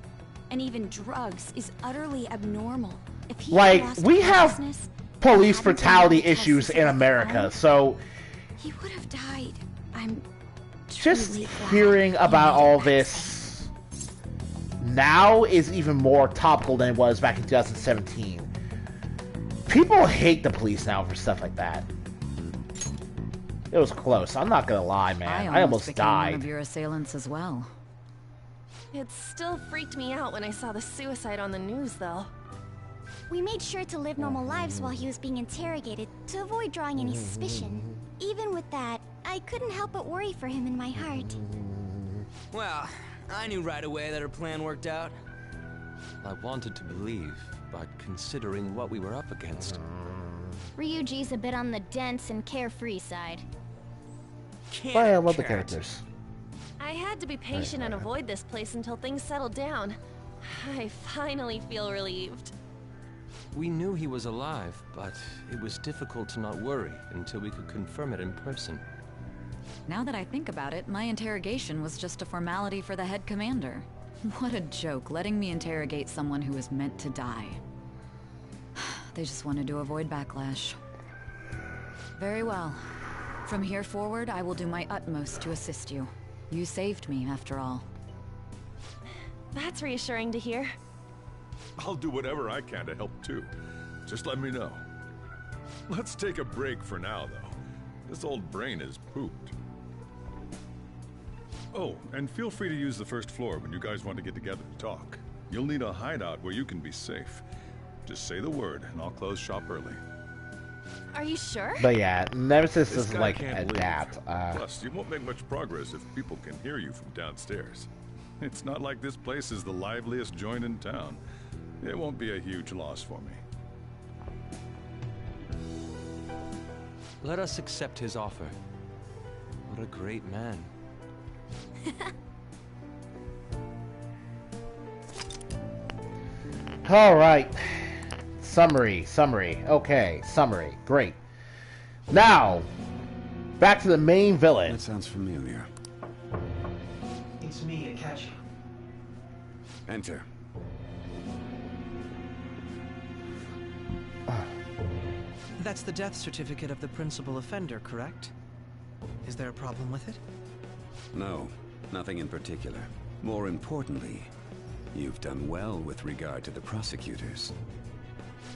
and even drugs, is utterly abnormal. If he like, we have police brutality issues in America, so... He would have died. I'm just hearing about all this now is even more topical than it was back in 2017. People hate the police now for stuff like that. It was close. I'm not gonna lie, man. I almost died. One of your assailants as well. It still freaked me out when I saw the suicide on the news, though. We made sure to live normal lives while he was being interrogated to avoid drawing any suspicion. Even with that, I couldn't help but worry for him in my heart. Well, I knew right away that her plan worked out. I wanted to believe, but considering what we were up against... Ryuji's a bit on the dense and carefree side. But I love the characters. I had to be patient and avoid this place until things settled down. I finally feel relieved. We knew he was alive, but it was difficult to not worry until we could confirm it in person. Now that I think about it, my interrogation was just a formality for the head commander. What a joke, letting me interrogate someone who was meant to die. They just wanted to avoid backlash. Very well. From here forward, I will do my utmost to assist you. You saved me, after all. That's reassuring to hear. I'll do whatever I can to help too. Just let me know. Let's take a break for now, though. This old brain is pooped. Oh, and feel free to use the first floor when you guys want to get together to talk. You'll need a hideout where you can be safe. Just say the word, and I'll close shop early. Are you sure? But yeah, Nemesis doesn't like adapt. Plus, you won't make much progress if people can hear you from downstairs. It's not like this place is the liveliest joint in town. It won't be a huge loss for me. Let us accept his offer. What a great man. All right. Summary. Okay, summary. Great. Now, back to the main villain. That sounds familiar. It's me, Akechi. Enter. That's the death certificate of the principal offender, correct? Is there a problem with it? No, nothing in particular. More importantly, you've done well with regard to the prosecutors.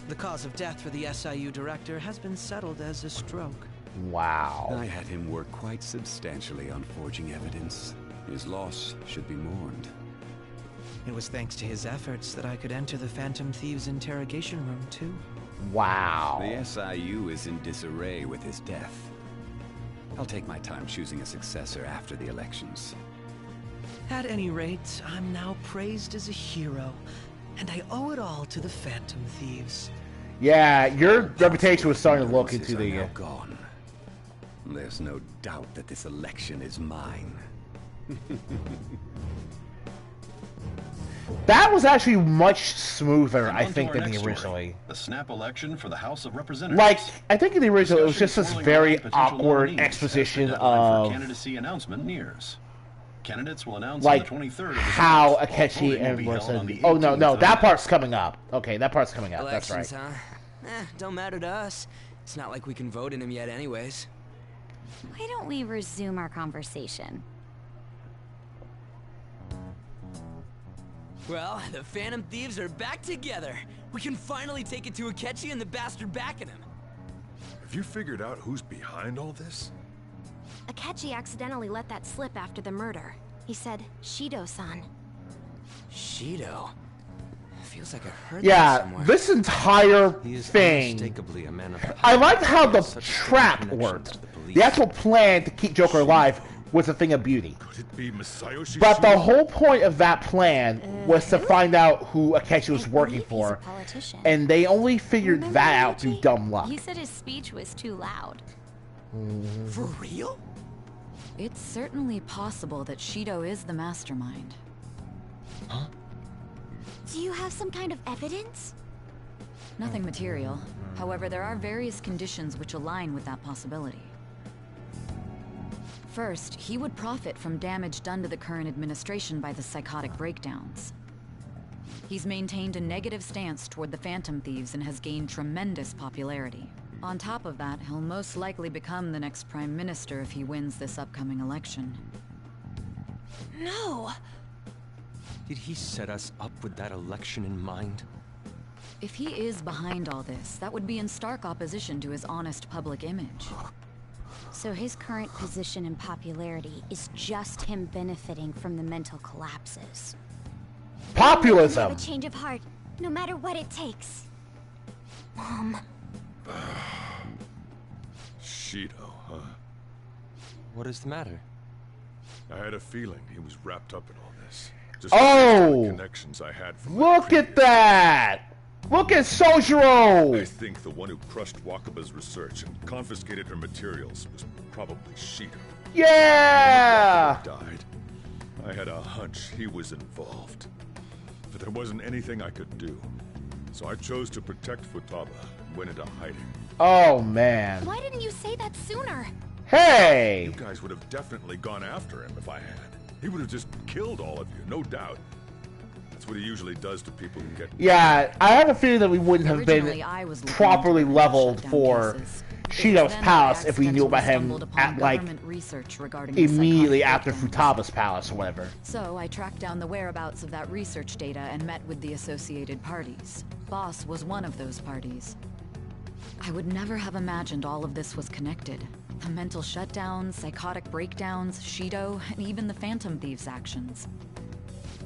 The cause of death for the SIU director has been settled as a stroke. Wow. I had him work quite substantially on forging evidence. His loss should be mourned. It was thanks to his efforts that I could enter the Phantom Thieves' interrogation room, too. Wow. The SIU is in disarray with his death. I'll take my time choosing a successor after the elections. At any rate, I'm now praised as a hero, and I owe it all to the Phantom Thieves. Yeah, your reputation was starting to look into the... Now gone. There's no doubt that this election is mine. That was actually much smoother, I think, than the originally. The snap election for the House of Representatives. Like, I think in the original it was just this very awkward exposition of candidacy announcement nears. Candidates will announce like on the 23rd how Akechi and Wilson. Oh no, that part's coming up. Okay, that part's coming up. Elections, that's right. Huh? Don't matter to us. It's not like we can vote in him yet, anyways. Why don't we resume our conversation? Well, the Phantom Thieves are back together. We can finally take it to Akechi and the bastard backing him. Have you figured out who's behind all this? Akechi accidentally let that slip after the murder. He said, Shido-san. Shido? Feels like I heard that somewhere. This entire thing. Unmistakably a man of I liked how the trap worked. The actual plan to keep Joker alive was a thing of beauty. Could it be Masayoshi? But the whole point of that plan was to find out who Akechi was working for, and they only figured that out through dumb luck. He said his speech was too loud. For real? It's certainly possible that Shido is the mastermind. Huh? Do you have some kind of evidence? Nothing material. However, there are various conditions which align with that possibility. First, he would profit from damage done to the current administration by the psychotic breakdowns. He's maintained a negative stance toward the Phantom Thieves and has gained tremendous popularity. On top of that, he'll most likely become the next Prime Minister if he wins this upcoming election. No! Did he set us up with that election in mind? If he is behind all this, that would be in stark opposition to his honest public image. So his current position and popularity is just him benefiting from the mental collapses. Populism! Have a change of heart, no matter what it takes. Mom. Shido, huh? What is the matter? I had a feeling he was wrapped up in all this. Just the connections I had from look at that! Look at Sojiro! I think the one who crushed Wakaba's research and confiscated her materials was probably Shido. Yeah! Died. I had a hunch he was involved. But there wasn't anything I could do. So I chose to protect Futaba and went into hiding. Oh, man. Why didn't you say that sooner? Hey! You guys would have definitely gone after him if I had. He would have just killed all of you, no doubt. That's what he usually does to people who get... Yeah, I have a feeling that we wouldn't have been properly leveled for Shido's palace if we knew about him at, like, immediately after Futaba's palace or whatever. So I tracked down the whereabouts of that research data and met with the associated parties. Boss was one of those parties. I would never have imagined all of this was connected. The mental shutdowns, psychotic breakdowns, Shido, and even the Phantom Thieves' actions.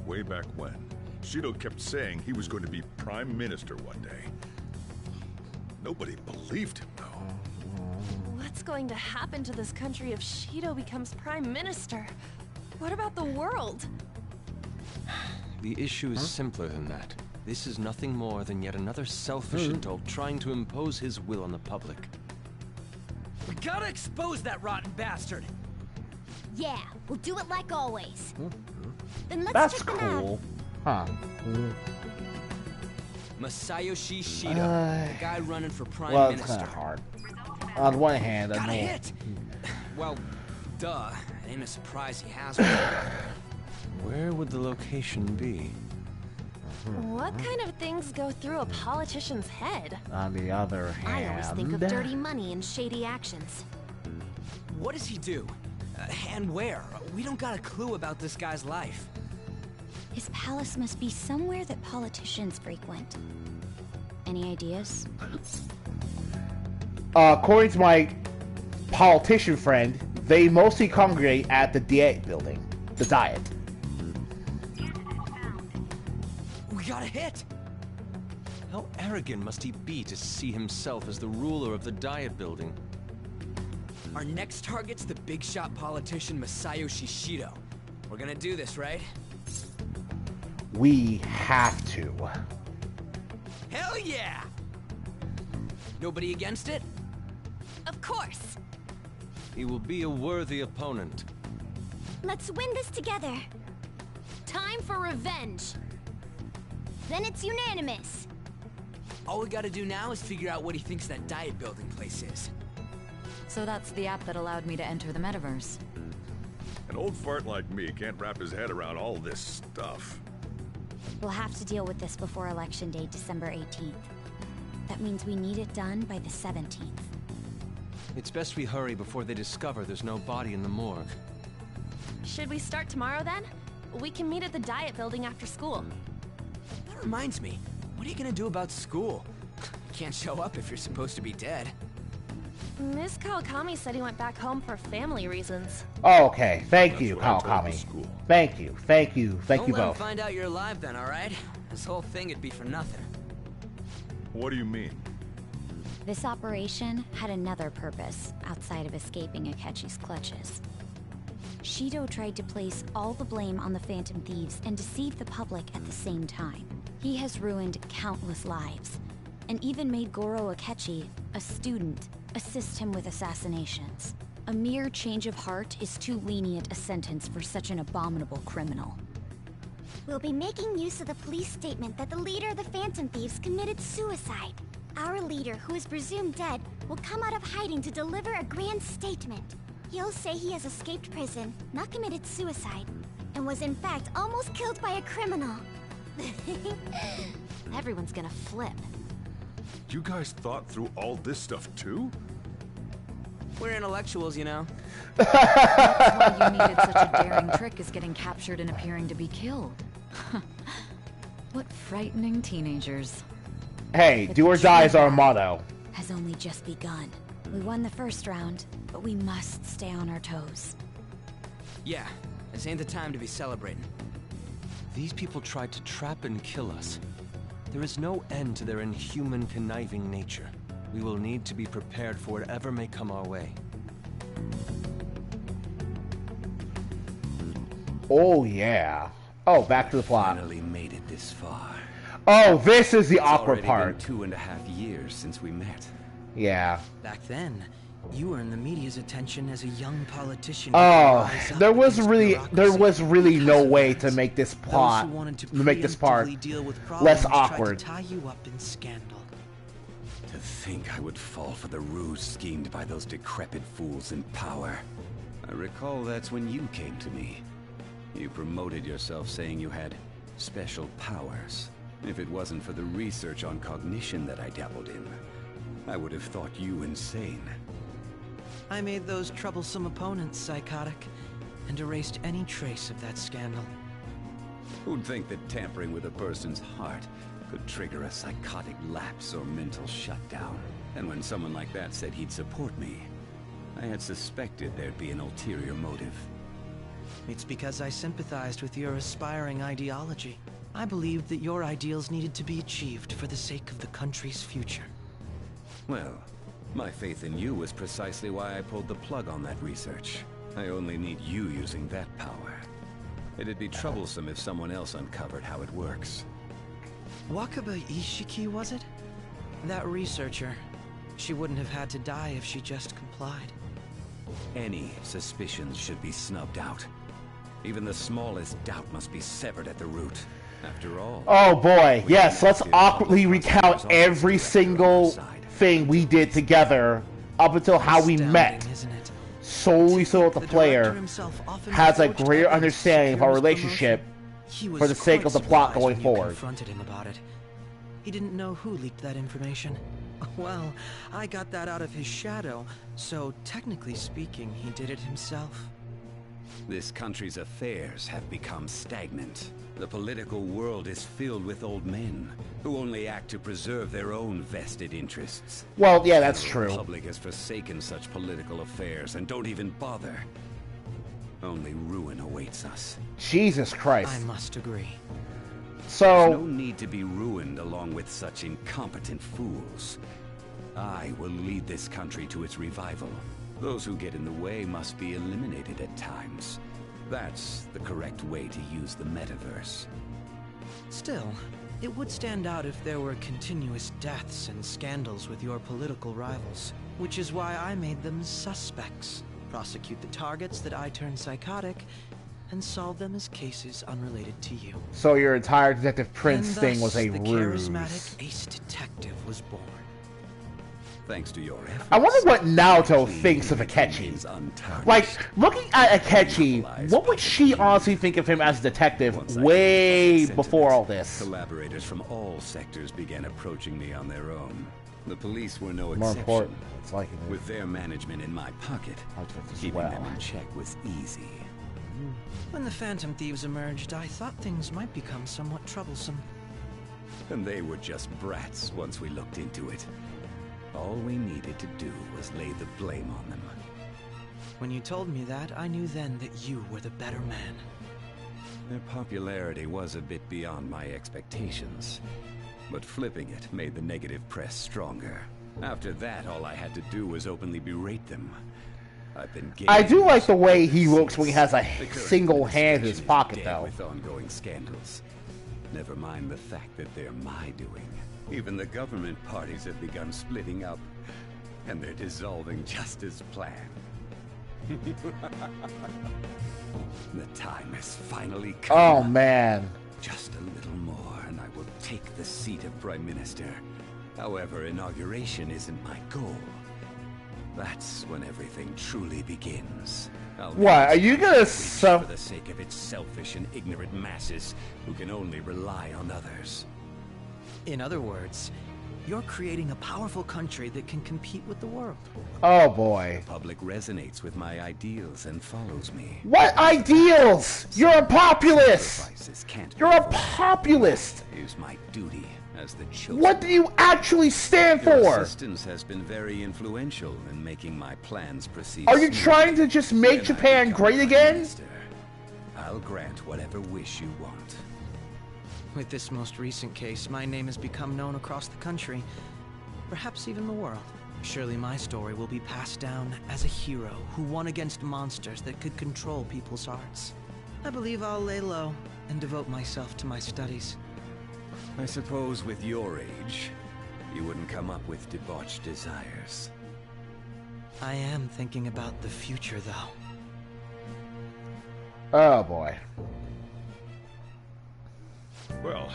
Way back when, Shido kept saying he was going to be Prime Minister one day. Nobody believed him, though. What's going to happen to this country if Shido becomes Prime Minister? What about the world? The issue is simpler than that. This is nothing more than yet another selfish adult trying to impose his will on the public. We gotta expose that rotten bastard! Yeah, we'll do it like always. Then let's That's check them cool. Huh. Masayoshi Shido, the guy running for Prime Well, Minister. it's kind of hard. On one hand, I Got a know. hit! Well, duh. It ain't a surprise he has one. Where would the location be? What kind of things go through a politician's head? On the other hand... I always think of dirty money and shady actions. What does he do? And where? We don't got a clue about this guy's life. His palace must be somewhere that politicians frequent. Any ideas? According to my politician friend, they mostly congregate at the Diet building. The Diet. We got a hit! How arrogant must he be to see himself as the ruler of the Diet building? Our next target's the big shot politician Masayoshi Shido. We're gonna do this, right? We have to. Hell yeah! Nobody against it? Of course! He will be a worthy opponent. Let's win this together. Time for revenge! Then it's unanimous. All we gotta do now is figure out what he thinks that Diet building place is. So that's the app that allowed me to enter the metaverse. An old fart like me can't wrap his head around all this stuff. We'll have to deal with this before Election Day, December 18th. That means we need it done by the 17th. It's best we hurry before they discover there's no body in the morgue. Should we start tomorrow then? We can meet at the Diet building after school. That reminds me, what are you gonna do about school? You can't show up if you're supposed to be dead. Miss Kawakami said he went back home for family reasons. Okay, thank you, Kawakami. Thank you, thank you, thank Don't you let him both. find out you're alive then, alright? This whole thing would be for nothing. What do you mean? This operation had another purpose outside of escaping Akechi's clutches. Shido tried to place all the blame on the Phantom Thieves and deceive the public at the same time. He has ruined countless lives, and even made Goro Akechi, a student, assist him with assassinations. A mere change of heart is too lenient a sentence for such an abominable criminal. We'll be making use of the police statement that the leader of the Phantom Thieves committed suicide. Our leader, who is presumed dead, will come out of hiding to deliver a grand statement. He'll say he has escaped prison, not committed suicide, and was in fact almost killed by a criminal. Everyone's gonna flip. You guys thought through all this stuff too? We're intellectuals, you know. That's why you needed such a daring trick as getting captured and appearing to be killed. What frightening teenagers. Hey, do or die is our motto. Has only just begun. We won the first round, but we must stay on our toes. Yeah, this ain't the time to be celebrating. These people tried to trap and kill us. There is no end to their inhuman, conniving nature. We will need to be prepared for whatever may come our way. Oh, yeah. Oh, back to the plot. Finally made it this far. Oh, this is the awkward part. It's already been 2.5 years since we met. Yeah. Back then, you earned the media's attention as a young politician. Oh, there was really no way to make this plot, part less awkward. To tie you up in scandal. To think I would fall for the ruse schemed by those decrepit fools in power. I recall that's when you came to me. You promoted yourself saying you had special powers. If it wasn't for the research on cognition that I dabbled in, I would have thought you insane. I made those troublesome opponents psychotic, and erased any trace of that scandal. Who'd think that tampering with a person's heart could trigger a psychotic lapse or mental shutdown? And when someone like that said he'd support me, I had suspected there'd be an ulterior motive. It's because I sympathized with your aspiring ideology. I believed that your ideals needed to be achieved for the sake of the country's future. Well, my faith in you was precisely why I pulled the plug on that research. I only need you using that power. It'd be troublesome if someone else uncovered how it works. Wakaba Ishiki, was it? That researcher. She wouldn't have had to die if she just complied. Any suspicions should be snubbed out. Even the smallest doubt must be severed at the root. After all... Oh boy, yes, let's awkwardly recount every single thing we did together up until how we met. Solely so that the player has a greater understanding of our relationship for the sake of the plot going forward. Confronted him about it. He didn't know who leaked that information. Well, I got that out of his shadow, so technically speaking, he did it himself. This country's affairs have become stagnant. The political world is filled with old men who only act to preserve their own vested interests. Well, yeah, that's true. The public has forsaken such political affairs and don't even bother. Only ruin awaits us. Jesus Christ. I must agree. So... There's no need to be ruined along with such incompetent fools. I will lead this country to its revival. Those who get in the way must be eliminated at times. That's the correct way to use the metaverse. Still, it would stand out if there were continuous deaths and scandals with your political rivals, which is why I made them suspects. Prosecute the targets that I turned psychotic, and solve them as cases unrelated to you. So your entire Detective Prince thing was a ruse. The charismatic ace detective was born. Thanks to your efforts. I wonder what Naoto thinks of Akechi. Like, looking at Akechi, what would she honestly think of him as a detective way before all this? Collaborators from all sectors began approaching me on their own. The police were no More exception. important, it's like With their management in my pocket, keeping them in check was easy. When the Phantom Thieves emerged, I thought things might become somewhat troublesome. And they were just brats once we looked into it. All we needed to do was lay the blame on them. When you told me that, I knew then that you were the better man. Their popularity was a bit beyond my expectations. But flipping it made the negative press stronger. After that, all I had to do was openly berate them. I do like the way he looks when he has a single hand in his pocket, though. With ongoing scandals. Never mind the fact that they're my doing. Even the government parties have begun splitting up, and they're dissolving just as planned. The time has finally come. Oh, man. Just a little more, and I will take the seat of Prime Minister. However, inauguration isn't my goal. That's when everything truly begins. What, are you gonna for the sake of its selfish and ignorant masses who can only rely on others? In other words, you're creating a powerful country that can compete with the world. Oh boy. The public resonates with my ideals and follows me. What ideals? You're a populist! You're a populist! It is my duty as the chosen. What do you actually stand for? Your assistance has been very influential in making my plans proceed. Are you trying to just make Japan great again? I'll grant whatever wish you want. With this most recent case, my name has become known across the country, perhaps even the world. Surely my story will be passed down as a hero who won against monsters that could control people's hearts. I believe I'll lay low and devote myself to my studies. I suppose with your age, you wouldn't come up with debauched desires. I am thinking about the future, though. Oh, boy. Well,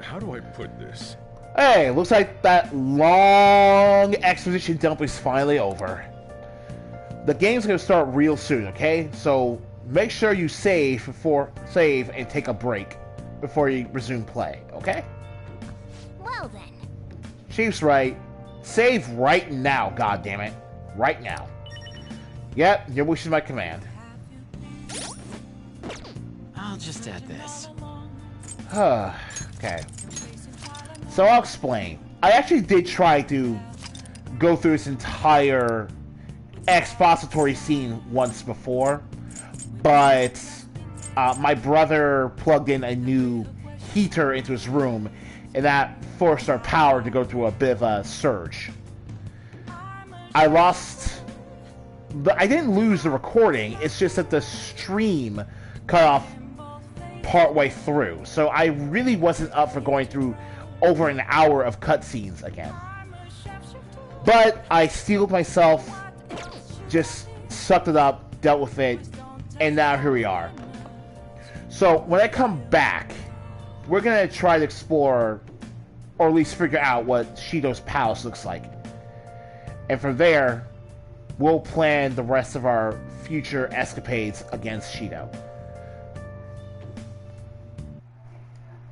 how do I put this? Hey, looks like that long exposition dump is finally over. The game's gonna start real soon, okay? So make sure you save and take a break before you resume play, okay? Well then. Chief's right. Save right now, goddammit. Right now. Yep, your wish is my command. I'll just add this. Okay. So I'll explain. I actually did try to go through this entire expository scene once before, but my brother plugged in a new heater into his room, and that forced our power to go through a bit of a surge. I didn't lose the recording, it's just that the stream cut off partway through, so I really wasn't up for going through over an hour of cutscenes again. But I steeled myself, just sucked it up, dealt with it, and now here we are. So when I come back, we're gonna try to explore, or at least figure out what Shido's palace looks like. And from there, we'll plan the rest of our future escapades against Shido.